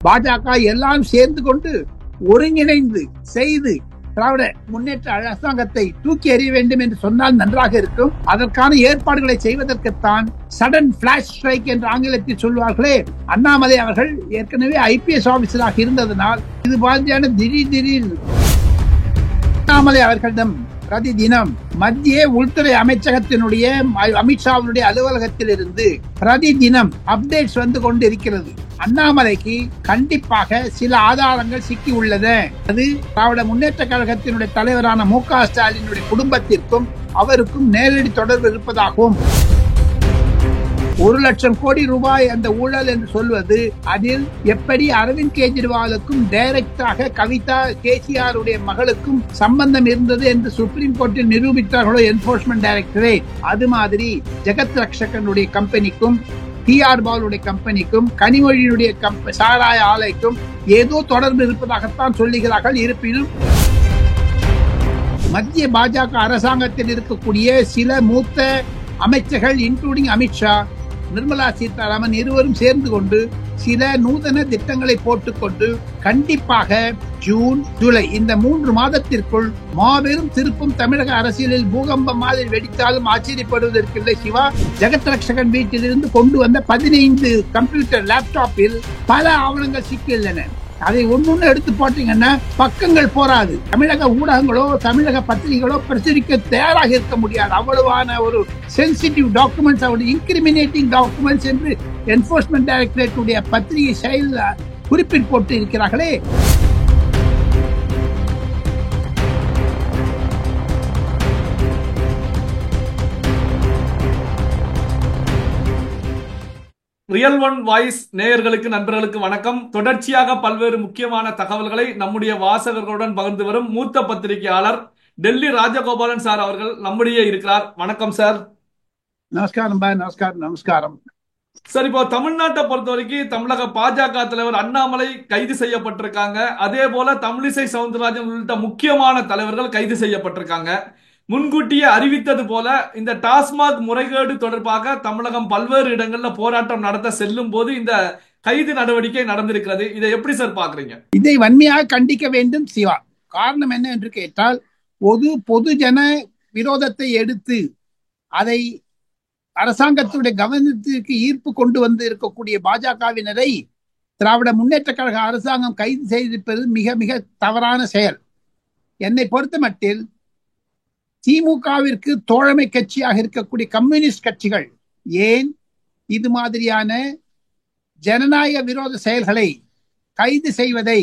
பாஜக எல்லாம் சேர்ந்து கொண்டு ஒருங்கிணைந்து செய்து திராவிட முன்னேற்ற அரசாங்கத்தை தூக்கி எறிய வேண்டும் என்று சொன்னால் நன்றாக இருக்கும். அதற்கான ஏற்பாடுகளை செய்வதற்குத்தான் சடன் பிளாஷ் ஸ்ட்ரைக் என்று ஆங்கிலத்தில் சொல்வார்களே, அண்ணாமலை அவர்கள் ஏற்கனவே ஐபிஎஸ் ஆபீசராக இருந்ததனால் இது மாதிரியான திடீர் அண்ணாமலை அவர்களிடம் பிரதி தினம் மத்திய உள்துறை அமைச்சகத்தினுடைய அமித்ஷாவினுடைய அலுவலகத்தில் இருந்து பிரதி தினம் அப்டேட்ஸ் வந்து கொண்டு இருக்கிறது. அண்ணாமலைக்கு கண்டிப்பாக சில ஆதாரங்கள் சிக்கி உள்ளது. அது திராவிட முன்னேற்ற கழகத்தினுடைய தலைவரான மு.க. ஸ்டாலினுடைய குடும்பத்திற்கும் அவருக்கும் நேரடி தொடர்பு இருப்பதாகவும் 1 லட்சம் கோடி ரூபாய் அந்த ஊழல் என்று சொல்வது, அதில் எப்படி அரவிந்த் கெஜ்ரிவாலுக்கும் டைரக்டாக கவிதா கேசிஆர் உடைய மகளுக்கும் சம்பந்தம் இருந்தது என்று சுப்ரீம் கோர்ட்டில் நிரூபித்தார்களோ என்போர்ஸ்மெண்ட் டைரக்டரேட், அது மாதிரி ஜெகத் ரக்ஷகனுடைய கம்பெனிக்கும் டிஆர் பாலுடைய கம்பெனிக்கும் கனிமொழியினுடைய சாராய ஆலைக்கும் ஏதோ தொடர்பு இருப்பதாகத்தான் சொல்லுகிறார்கள். இருப்பினும் மத்திய பாஜக அரசாங்கத்தில் இருக்கக்கூடிய சில மூத்த அமைச்சர்கள் இன்க்ளூடிங் அமித்ஷா, நிர்மலா சீதாராமன் இருவரும் சேர்ந்து கொண்டு சில நூதன திட்டங்களை போட்டுக்கொண்டு கண்டிப்பாக ஜூன் ஜூலை இந்த 3 மாதத்திற்குள் மாபெரும் திருப்பும் தமிழக அரசியலில் பூகம்பம் மாதிரி வெடித்தாலும் ஆச்சரியப்படுவதற்கில்லை. சிவா ஜெகத் ரக்ஷகன் வீட்டிலிருந்து கொண்டு வந்த 15 கம்ப்யூட்டர் லேப்டாப்பில் பல ஆவணங்கள் சிக்கியுள்ளன. அதை ஒன்னொன்னு எடுத்து போட்டீங்கன்னா பக்கங்கள் போராது. தமிழக ஊடகங்களோ தமிழக பத்திரிகைகளோ பிரசுரிக்க தயாராக இருக்க முடியாது. அவ்வளவான ஒரு சென்சிட்டிவ் டாக்குமெண்ட்ஸ், அவருடைய இன்கிரிமினேட்டிங் டாக்குமெண்ட்ஸ் என்று என்போர்ஸ்மெண்ட் டைரக்டரேட் உடைய பத்திரிகை செயல் குறிப்பிட்டு போட்டு இருக்கிறார்களே. ரியல் ஒன் வாய்ஸ் நேயர்களுக்கு நண்பர்களுக்கு வணக்கம். தொடர்ச்சியாக பல்வேறு முக்கியமான தகவல்களை நம்முடைய வாசகர்களுடன் பகிர்ந்து வரும் மூத்த பத்திரிகையாளர் டெல்லி ராஜகோபாலன் சார் அவர்கள் நம்முடைய இருக்கிறார். வணக்கம் சார். நமஸ்காரம் பாய். நமஸ்காரம் சார். இப்போ தமிழ்நாட்டை பொறுத்த வரைக்கும் தமிழக பாஜக தலைவர் அண்ணாமலை கைது செய்யப்பட்டிருக்காங்க. அதே போல தமிழிசை சவுந்தரராஜன் உள்ளிட்ட முக்கியமான தலைவர்கள் கைது செய்யப்பட்டிருக்காங்க. முன்கூட்டியே அறிவித்தது போல இந்த டாஸ்மாக் முறைகேடு தொடர்பாக தமிழகம் பல்வேறு இடங்கள்ல போராட்டம் நடத்த செல்லும் போது இந்த கைது நடவடிக்கை நடந்திருக்கிறது. இதை எப்படி சார் பாக்குறீங்க? இதை வன்மையாக கண்டிக்க வேண்டும் சிவா. காரணம் என்ன என்று கேட்டால், பொதுஜன விரோதத்தை எடுத்து அதை அரசாங்கத்துடைய கவனத்திற்கு ஈர்ப்பு கொண்டு வந்து இருக்கக்கூடிய பாஜகவினரை திராவிட முன்னேற்ற கழக அரசாங்கம் கைது செய்திருப்பது மிக மிக தவறான செயல். என்னை பொறுத்த மட்டில் திமுகவிற்கு தோழமை கட்சியாக இருக்கக்கூடிய கம்யூனிஸ்ட் கட்சிகள் ஏன் இது மாதிரியான ஜனநாயக விரோத செயல்களை கைது செய்வதை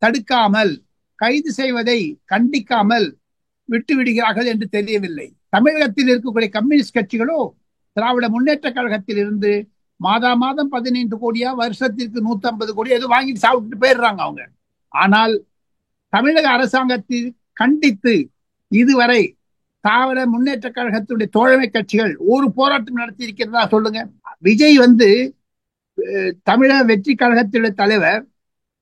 தடுக்காமல், கைது செய்வதை கண்டிக்காமல் விட்டுவிடுகிறார்கள் என்று தெரியவில்லை. தமிழகத்தில் இருக்கக்கூடிய கம்யூனிஸ்ட் கட்சிகளோ திராவிட முன்னேற்ற கழகத்தில் இருந்து மாதம் 15 கோடியா, வருஷத்திற்கு 150 கோடி ஏதோ வாங்கிட்டு சாப்பிட்டு போயிடுறாங்க அவங்க. ஆனால் தமிழக அரசாங்கத்தில் கண்டித்து இதுவரை திராவிட முன்னேற்ற கழகத்துடைய தோழமை கட்சிகள் ஒரு போராட்டம் நடத்தி இருக்கிறதா சொல்லுங்க. விஜய் தமிழக வெற்றி கழகத்துடைய தலைவர்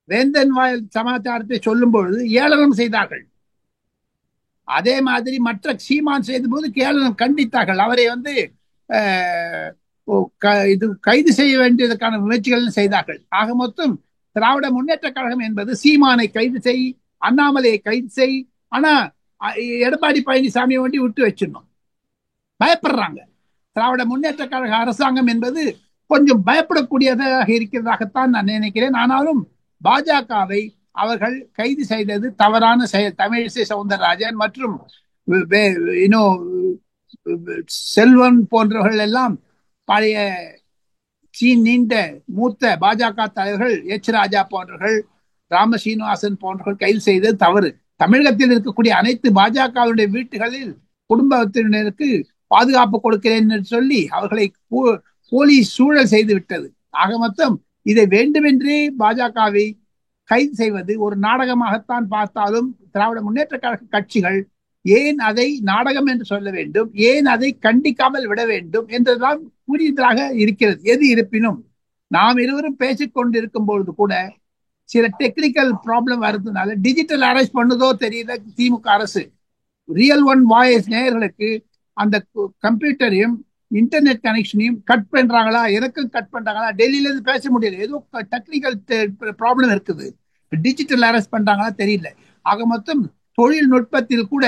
வேந்தன் வாயில் சமாச்சாரத்தை சொல்லும் பொழுது ஏளனம் செய்தார்கள். அதே மாதிரி மற்ற சீமான் செய்த போது ஏளனம் கண்டித்தார்கள். அவரை இது கைது செய்ய வேண்டியதற்கான முயற்சிகள் செய்தார்கள். ஆக மொத்தம் திராவிட முன்னேற்ற கழகம் என்பது சீமானை கைது செய், அண்ணாமலையை கைது செய், ஆனா எடப்பாடி பழனிசாமியை வேண்டி விட்டு வச்சிடணும். பயப்படுறாங்க. திராவிட முன்னேற்ற கழக அரசாங்கம் என்பது கொஞ்சம் பயப்படக்கூடியதாக இருக்கிறதாகத்தான் நான் நினைக்கிறேன். ஆனாலும் பாஜகவை அவர்கள் கைது செய்தது தவறான செயல். தமிழிசை சவுந்தரராஜன் மற்றும் செல்வன் போன்றவர்கள் எல்லாம் பழைய நீண்ட மூத்த பாஜக தலைவர்கள் எச் ராஜா போன்றவர்கள், ராம சீனிவாசன் போன்றவர்கள் கைது செய்தது தவறு. தமிழகத்தில் இருக்கக்கூடிய அனைத்து பாஜகவுடைய வீட்டுகளில் குடும்பத்தினருக்கு பாதுகாப்பு கொடுக்கிறேன் என்று சொல்லி அவர்களை போலீஸ் சூழல் செய்து விட்டது. ஆக மொத்தம் இதை வேண்டுமென்றே பாஜகவை கைது செய்வது ஒரு நாடகமாகத்தான் பார்த்தாலும் திராவிட முன்னேற்ற கழக கட்சிகள் ஏன் அதை நாடகம் என்று சொல்ல வேண்டும், ஏன் அதை கண்டிக்காமல் விட வேண்டும் என்றுதான் புரிதலாக இருக்கிறது. எது இருப்பினும் நாம் இருவரும் பேசிக் கொண்டிருக்கும் பொழுது கூட சில டெக்னிக்கல் ப்ராப்ளம் வருதுனால டிஜிட்டல் அரெஸ்ட் பண்ணுதோ தெரியல திமுக அரசு. ரியல் ஒன் வாய்ஸ் நேயர்களுக்கு அந்த கம்ப்யூட்டரையும் இன்டர்நெட் கனெக்ஷனையும் கட் பண்றாங்களா, எனக்கும் கட் பண்றாங்களா, டெல்லியில இருந்து பேச முடியல, ஏதோ டெக்னிக்கல் ப்ராப்ளம் இருக்குது, டிஜிட்டல் அரெஸ்ட் பண்றாங்களா தெரியல. ஆக மொத்தம் தொழில்நுட்பத்தில் கூட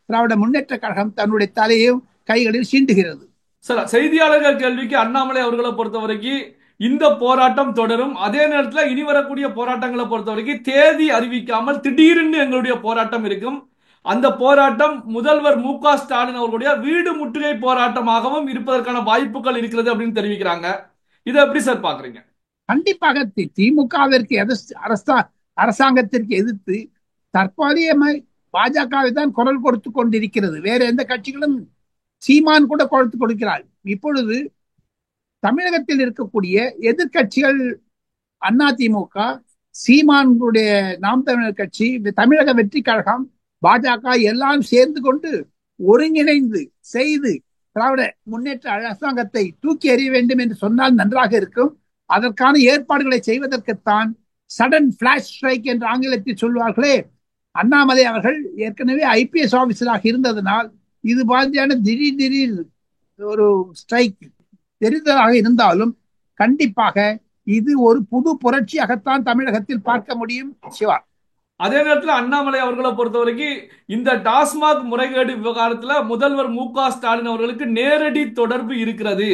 திராவிட முன்னேற்ற கழகம் தன்னுடைய தலையும் கைகளில் சீண்டுகிறது. சார், செய்தியாளர்கள் கேள்விக்கு அண்ணாமலை அவர்களை பொறுத்த வரைக்கும் இந்த போராட்டம் தொடரும். அதே நேரத்தில் இனி வரக்கூடிய போராட்டங்களை பொறுத்த வரைக்கும் தேதி அறிவிக்காமல் திடீர்னு எங்களுடைய போராட்டம் இருக்கும். அந்த போராட்டம் முதல்வர் மு.க. ஸ்டாலின் அவர்களுடைய வீடு முற்றுகை போராட்டமாகவும் இருப்பதற்கான வாய்ப்புகள் இருக்கிறது அப்படின்னு தெரிவிக்கிறாங்க. இதை எப்படி சார் பாக்குறீங்க? கண்டிப்பாக திமுகவிற்கு அரசாங்கத்திற்கு எதிர்த்து தற்போதைய பாஜகவை தான் குரல் கொடுத்து கொண்டிருக்கிறது. வேற எந்த கட்சிகளும், சீமான் கூட கொடுத்து கொடுக்கிறார். இப்பொழுது தமிழகத்தில் இருக்கக்கூடிய எதிர்கட்சிகள் அதிமுக, சீமானுடைய நாம் தமிழர் கட்சி, தமிழக வெற்றி கழகம், பாஜக எல்லாம் சேர்ந்து கொண்டு ஒருங்கிணைந்து செய்து திராவிட முன்னேற்ற அரசாங்கத்தை தூக்கி எறிய வேண்டும் என்று சொன்னால் நன்றாக இருக்கும். அதற்கான ஏற்பாடுகளை செய்வதற்குத்தான் சடன் பிளாஷ் ஸ்ட்ரைக் என்று ஆங்கிலத்தில் சொல்வார்களே, அண்ணாமலை அவர்கள் ஏற்கனவே ஐபிஎஸ் ஆபீசராக இருந்ததனால் இது மாதிரியான திடீர் ஒரு ஸ்ட்ரைக் தெரிந்ததாக இருந்தாலும் கண்டிப்பாக இது ஒரு புது புரட்சியாகத்தான் தமிழகத்தில் பார்க்க முடியும். சிவா, அதே நேரத்தில் அண்ணாமலை அவர்களை பொறுத்தவரைக்கும் இந்த டாஸ்மாக் முறைகேடு விவகாரத்தில் முதல்வர் மு.க. ஸ்டாலின் அவர்களுக்கு நேரடி தொடர்பு இருக்கிறது.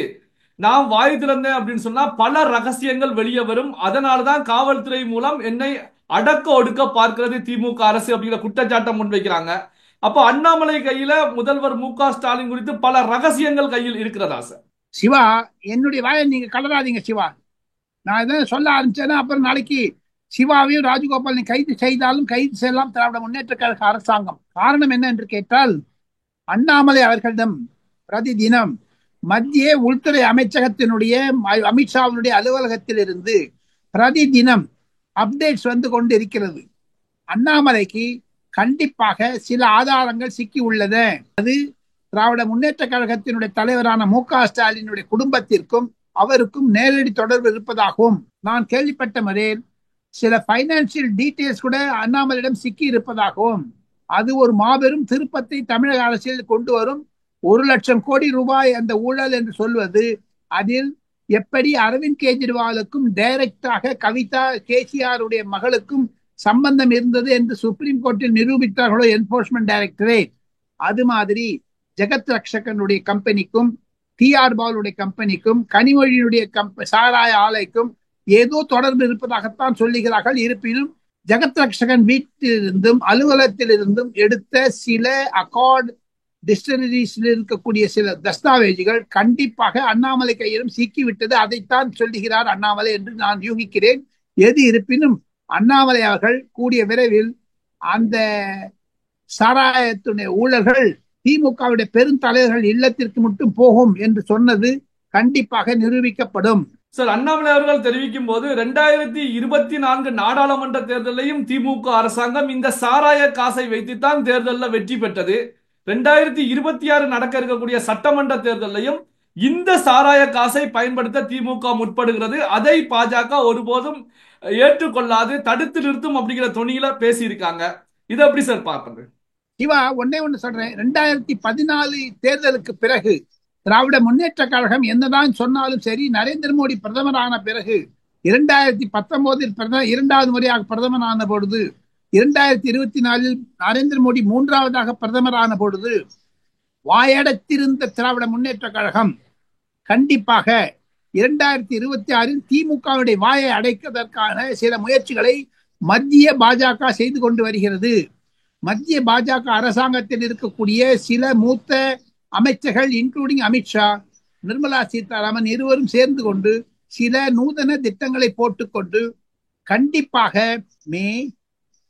நான் வாய் திறந்தேன் அப்படின்னு சொன்னா பல ரகசியங்கள் வெளியே வரும். அதனாலதான் காவல்துறை மூலம் என்னை அடக்க ஒடுக்க பார்க்கிறது திமுக அரசு அப்படிங்கிற குற்றச்சாட்டை முன்வைக்கிறாங்க. அப்போ அண்ணாமலை கையில முதல்வர் மு.க. ஸ்டாலின் குறித்து பல ரகசியங்கள் கையில் இருக்கிறதா சார்? சிவா, என்னுடைய வாயை நீங்க கலராதீங்க சிவா. நான் எதாவது சொல்ல ஆரம்பிச்சேன்னா அப்புறம் நாளைக்கு சிவாவையும் ராஜகோபாலையும் கைது செய்தாலும் கைது செய்யலாம் திராவிட முன்னேற்ற கழக அரசாங்கம். காரணம் என்ன என்று கேட்டால், அண்ணாமலை அவர்களிடம் பிரதி தினம் மத்திய உள்துறை அமைச்சகத்தினுடைய அமித்ஷாவினுடைய அலுவலகத்தில் இருந்து பிரதி தினம் அப்டேட்ஸ் வந்து கொண்டு இருக்கிறது. அண்ணாமலைக்கு கண்டிப்பாக சில ஆதாரங்கள் சிக்கி உள்ளது. அது திராவிட முன்னேற்ற கழகத்தினுடைய தலைவரான மு.க. ஸ்டாலினுடைய குடும்பத்திற்கும் அவருக்கும் நேரடி தொடர்பு இருப்பதாகவும் நான் கேள்விப்பட்ட முறையில் சில பைனான்சியல் டீடைல்ஸ் கூட அண்ணாமலையிடம் சிக்கி இருப்பதாகவும், அது ஒரு மாபெரும் திருப்பத்தை தமிழக அரசியல் கொண்டு வரும். 1,00,000 கோடி ரூபாய் அந்த ஊழல் என்று சொல்வது, அதில் எப்படி அரவிந்த் கெஜ்ரிவாலுக்கும் டைரக்டாக கவிதா கேசிஆருடைய மகளுக்கும் சம்பந்தம் இருந்தது என்று சுப்ரீம் கோர்ட்டில் நிரூபித்தார்களோ என்போர்ஸ்மெண்ட் டைரக்டரேட், அது மாதிரி ஜெகத் ரக்ஷகனுடைய கம்பெனிக்கும், டிஆர் பாலுடைய கம்பெனிக்கும், கனிமொழியினுடைய சாராய ஆலைக்கும் ஏதோ தொடர்பு இருப்பதாகத்தான் சொல்லுகிறார்கள். இருப்பினும் ஜெகத் ரக்ஷகன் வீட்டிலிருந்தும் அலுவலகத்திலிருந்தும் எடுத்த சில அக்கார்ட் டிஸ்டிலரிஸில் இருக்கக்கூடிய சில தஸ்தாவேஜுகள் கண்டிப்பாக அண்ணாமலை கையிலும் சிக்கிவிட்டது. அதைத்தான் சொல்லுகிறார் அண்ணாமலை என்று நான் யூகிக்கிறேன். எது இருப்பினும் அண்ணாமலை அவர்கள் கூடிய விரைவில் அந்த சாராயத்துடைய ஊழல்கள் திமுகவுடைய பெருந்தலைவர்கள் இல்லத்திற்கு மட்டும் போகும் என்று சொன்னது கண்டிப்பாக நிரூபிக்கப்படும். சார், அண்ணாமலை அவர்கள் தெரிவிக்கும் போது 2024 நாடாளுமன்ற தேர்தலையும் திமுக அரசாங்கம் இந்த சாராய காசை வைத்துத்தான் தேர்தலில் வெற்றி பெற்றது. 2026 நடக்க இருக்கக்கூடிய சட்டமன்ற தேர்தலையும் இந்த சாராய காசை பயன்படுத்த திமுக முற்படுகிறது. அதை பாஜக ஒருபோதும் ஏற்றுக்கொள்ளாது, தடுத்து நிறுத்தும் அப்படிங்கிற துணியில பேசியிருக்காங்க. இதை எப்படி சார் பார்ப்பது? சிவா, ஒன்னே ஒன்று சொல்றேன். 2014 தேர்தலுக்கு பிறகு திராவிட முன்னேற்ற கழகம் என்னதான் சொன்னாலும் சரி, நரேந்திர மோடி பிரதமரான பிறகு 2019 இரண்டாவது முறையாக பிரதமரான பொழுது, 2024 நரேந்திர மோடி மூன்றாவதாக பிரதமரான பொழுது வாயடைத்திருந்த திராவிட முன்னேற்ற கழகம் கண்டிப்பாக 2026 திமுகவுடைய வாயை அடைப்பதற்கான சில முயற்சிகளை மத்திய பாஜக செய்து கொண்டு வருகிறது. மத்திய பாஜக அரசாங்கத்தில் இருக்கக்கூடிய சில மூத்த அமைச்சர்கள் இன்க்ளூடிங் அமித்ஷா, நிர்மலா சீதாராமன் இருவரும் சேர்ந்து கொண்டு சில நூதன திட்டங்களை போட்டுக்கொண்டு கண்டிப்பாக மே,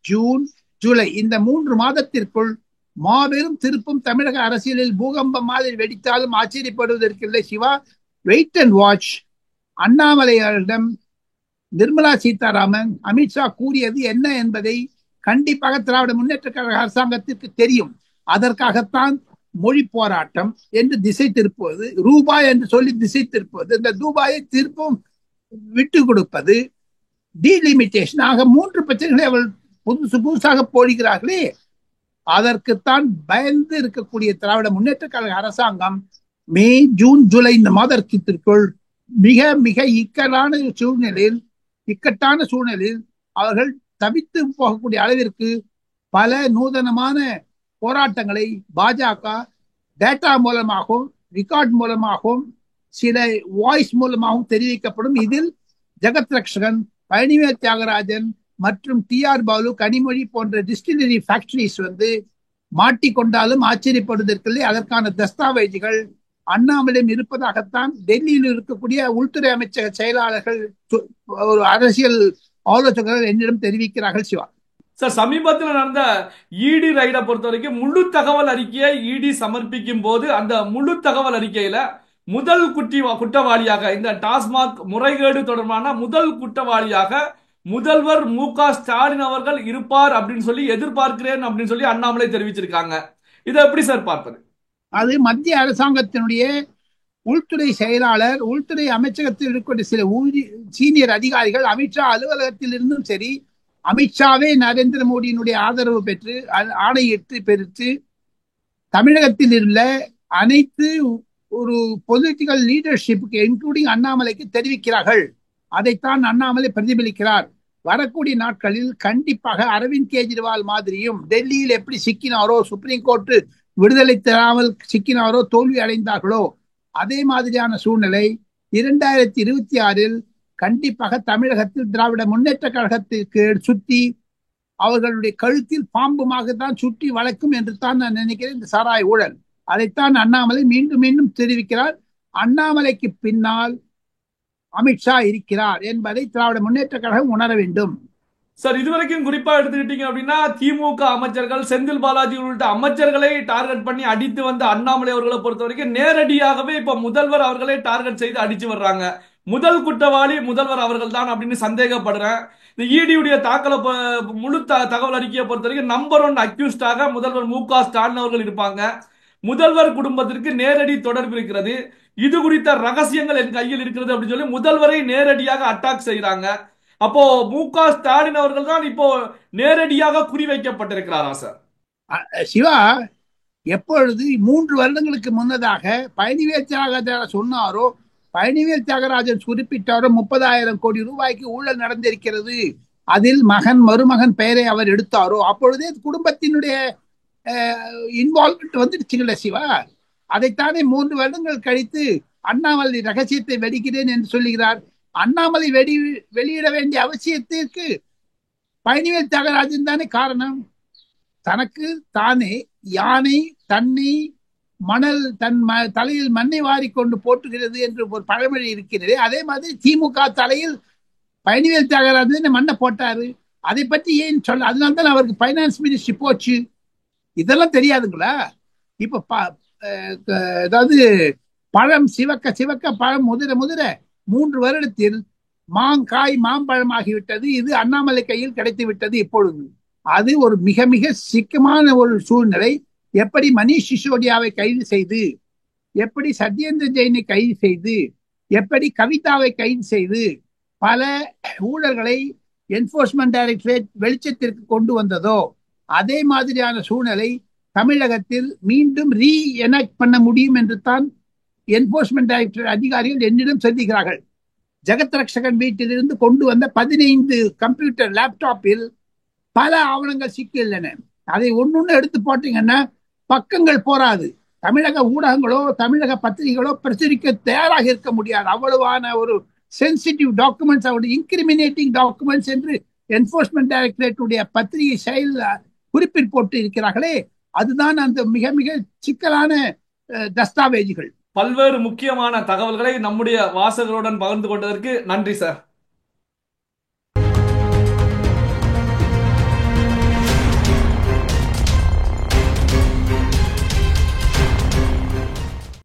ஜூன், ஜூலை இந்த 3 மாதத்திற்குள் மாபெரும் திருப்பும் தமிழக அரசியலில் பூகம்பம் மாதிரி வெடித்தாலும் ஆச்சரியப்படுவதற்கில்லை. Siva, wait and watch. அண்ணாமலையிடம் Nirmala Sitharaman, Amit Shah கூறியது என்ன என்பதை கண்டிப்பாக திராவிட முன்னேற்ற கழக அரசாங்கத்திற்கு தெரியும். அதற்காகத்தான் மொழி போராட்டம் என்று திசை திருப்புவது, ரூபாய் என்று சொல்லி திசை திருப்புவது, இந்த ரூபாயை திருப்பும் விட்டு கொடுப்பது, டீலிமிட்டேஷன் ஆக 3 பிரச்சனைகளை அவள் புதுசாக போடுகிறார்களே, அதற்குத்தான் பயந்து இருக்கக்கூடிய திராவிட முன்னேற்ற கழக அரசாங்கம் மே, ஜூன், ஜூலை இந்த மாதத்திற்குள் மிக மிக இக்கட்டான சூழ்நிலையில் அவர்கள் தவித்து போகக்கூடிய அளவிற்கு பல நூதனமான போராட்டங்களை பாஜக டேட்டா மூலமாகவும் ரெக்கார்ட் மூலமாகவும் சில வாய்ஸ் மூலமாகவும் தெரிவிக்கப்படும். இதில் ஜெகத் ரக்ஷகன், பழனிவேல் தியாகராஜன் மற்றும் TR பாலு, கனிமொழி போன்ற டிஸ்டிலரி ஃபேக்டரிஸ் மாட்டிக்கொண்டாலும் ஆச்சரியப்படுவதற்கில்லை. அதற்கான தஸ்தாவேஜுகள் அண்ணாமலையும் இருப்பதாகத்தான் டெல்லியில் இருக்கக்கூடிய உள்துறை அமைச்சக செயலாளர்கள், ஒரு அரசியல் ஆலோசகர்கள் என்னிடம் தெரிவிக்கிறார்கள். சிவா சார், சமீபத்தில் நடந்த இடி ரைடை பொறுத்த வரைக்கும் முழு தகவல் அறிக்கையை இடி சமர்ப்பிக்கும் போது அந்த முழு தகவல் அறிக்கையில முதல் குற்றவாளியாக இந்த டாஸ்மாக் முறைகேடு தொடர்பான முதல் குற்றவாளியாக முதல்வர் மு.க.ஸ்டாலின் அவர்கள் இருப்பார் அப்படின்னு சொல்லி எதிர்பார்க்கிறேன் அப்படின்னு சொல்லி அண்ணாமலை தெரிவிச்சிருக்காங்க. இதை எப்படி சார் பார்ப்பது? அது மத்திய அரசாங்கத்தினுடைய உள்துறை செயலாளர், உள்துறை அமைச்சகத்தில் இருக்கக்கூடிய சில சீனியர் அதிகாரிகள், அமித்ஷா அலுவலகத்தில் இருந்தும் சரி, அமித்ஷாவே நரேந்திர மோடியினுடைய ஆதரவு பெற்று ஆணையிட்டு பெற்று தமிழகத்தில் உள்ள அனைத்து ஒரு பொலிட்டிக்கல் லீடர்ஷிப்புக்கு இன்க்ளூடிங் அண்ணாமலைக்கு தெரிவிக்கிறார்கள். அதைத்தான் அண்ணாமலை பிரதிபலிக்கிறார். வரக்கூடிய நாட்களில் கண்டிப்பாக அரவிந்த் கெஜ்ரிவால் மாதிரியும் டெல்லியில் எப்படி சிக்கினாரோ, சுப்ரீம் கோர்ட் விடுதலை தராமல் சிக்கினாரோ, தோல்வி அடைந்தார்களோ, அதே மாதிரியான சூழ்நிலை 2026 கண்டிப்பாக தமிழகத்தில் திராவிட முன்னேற்ற கழகத்திற்கு சுற்றி அவர்களுடைய கழுத்தில் பாம்புமாக தான் சுற்றி வளர்க்கும் என்று தான் நான் நினைக்கிறேன் இந்த சாராய ஊழல். அதைத்தான் அண்ணாமலை மீண்டும் மீண்டும் தெரிவிக்கிறார். அண்ணாமலைக்கு பின்னால் அமித்ஷா இருக்கிறார் என்பதை திராவிட முன்னேற்ற கழகம் உணர வேண்டும். சார், இதுவரைக்கும் குறிப்பா எடுத்துக்கிட்டீங்க அப்படின்னா திமுக அமைச்சர்கள், செந்தில் பாலாஜி உள்ளிட்ட அமைச்சர்களை டார்கெட் பண்ணி அடித்து வந்த அண்ணாமலை அவர்களை பொறுத்த வரைக்கும் நேரடியாகவே இப்ப முதல்வர் அவர்களே டார்கெட் செய்து அடிச்சு வர்றாங்க. முதல் குற்றவாளி முதல்வர் அவர்கள் தான் அப்படின்னு சந்தேகப்படுறேன். இந்த இடியுடைய முழு தகவல் அறிக்கையை பொறுத்த வரைக்கும் நம்பர் 1 அக்யூஸ்டாக முதல்வர் மு.க.ஸ்டாலின் அவர்கள் இருப்பாங்க. முதல்வர் குடும்பத்திற்கு நேரடி தொடர்பு இருக்கிறது. இது குறித்த ரகசியங்கள் என் கையில் இருக்கிறது அப்படின்னு சொல்லி முதல்வரை நேரடியாக அட்டாக் செய்யறாங்க. அப்போ மு.க.ஸ்டாலின் அவர்கள் தான் இப்போ நேரடியாக குறிவைக்கப்பட்டிருக்கிறாரா சார்? சிவா, எப்பொழுது 3 வருடங்களுக்கு முன்னதாக பழனிவேல் தியாகராஜன் சொன்னாரோ, பழனிவேல் தியாகராஜன் குறிப்பிட்டாரோ 30,000 கோடி ரூபாய்க்கு ஊழல் நடந்திருக்கிறது, அதில் மகன் மருமகன் பெயரை அவர் எடுத்தாரோ, அப்பொழுதே குடும்பத்தினுடைய இன்வால்வ்மெண்ட் வந்துடுச்சுங்கள சிவா. அதைத்தானே 3 வருடங்கள் கழித்து அண்ணாமலை ரகசியத்தை வெடிக்கிறேன் என்று சொல்லுகிறார். அண்ணாமலை வெளியிட வேண்டிய அவசியத்திற்கு பழனிவேல் தியாகராஜன் தானே காரணம். தனக்கு தானே யானை தன்னை மணல் தன் தலையில் மண்ணை வாரி கொண்டு போட்டுகிறது என்று ஒரு பழமொழி இருக்கிறது. அதே மாதிரி திமுக தலையில் பழனிவேல் தியாகராஜன் மண்ணை போட்டாரு. அதை பற்றி ஏன் சொல்ல? அதனால்தான் அவருக்கு பைனான்ஸ் மினிஸ்ட்ரி போச்சு. இதெல்லாம் தெரியாதுங்களா? இப்ப அதாவது பழம் சிவக்க சிவக்க பழம் முதிர முதிர 3 வருடத்தில் மாங்காய் மாம்பழமாகிவிட்டது. இது அண்ணாமலை கையில் கிடைத்து விட்டது இப்பொழுது. அது ஒரு மிக மிக சிக்கமான ஒரு சூழ்நிலை. எப்படி மணிஷ் சிசோடியாவை கைது செய்து, எப்படி சத்யேந்திர ஜெயினை கைது செய்து, எப்படி கவிதாவை கைது செய்து பல ஊழல்களை என்போர்ஸ்மெண்ட் டைரக்டரேட் வெளிச்சத்திற்கு கொண்டு வந்ததோ, அதே மாதிரியான சூழ்நிலை தமிழகத்தில் மீண்டும் ரீஎனக்ட் பண்ண முடியும் என்று தான் என்போர்ஸ்மெண்ட் டைரக்டரேட் அதிகாரிகள் என்னிடம் சொல்லுகிறார்கள். ஜெகத் ரக்ஷகன் வீட்டிலிருந்து கொண்டு வந்த 15 கம்ப்யூட்டர் லேப்டாப்பில் பல ஆவணங்கள் சிக்கியுள்ளன. அதை ஒன்னொன்னு எடுத்து போட்டீங்கன்னா பக்கங்கள் போராது. தமிழக ஊடகங்களோ தமிழக பத்திரிகைகளோ பிரசுரிக்க தயாராக இருக்க முடியாது. அவ்வளவான ஒரு சென்சிட்டிவ் டாக்குமெண்ட்ஸ், அவருடைய இன்கிரிமினேட்டிங் டாக்குமெண்ட்ஸ் என்று என்போர்ஸ்மெண்ட் டைரக்டரேட்டுடைய பத்திரிகை செயல் குறிப்பில் போட்டு இருக்கிறார்களே, அதுதான் அந்த மிக மிக சிக்கலான தஸ்தாவேஜுகள். பல்வேறு முக்கியமான தகவல்களை நம்முடைய வாசகர்களுடன் பகிர்ந்து கொண்டதற்கு நன்றி சார்.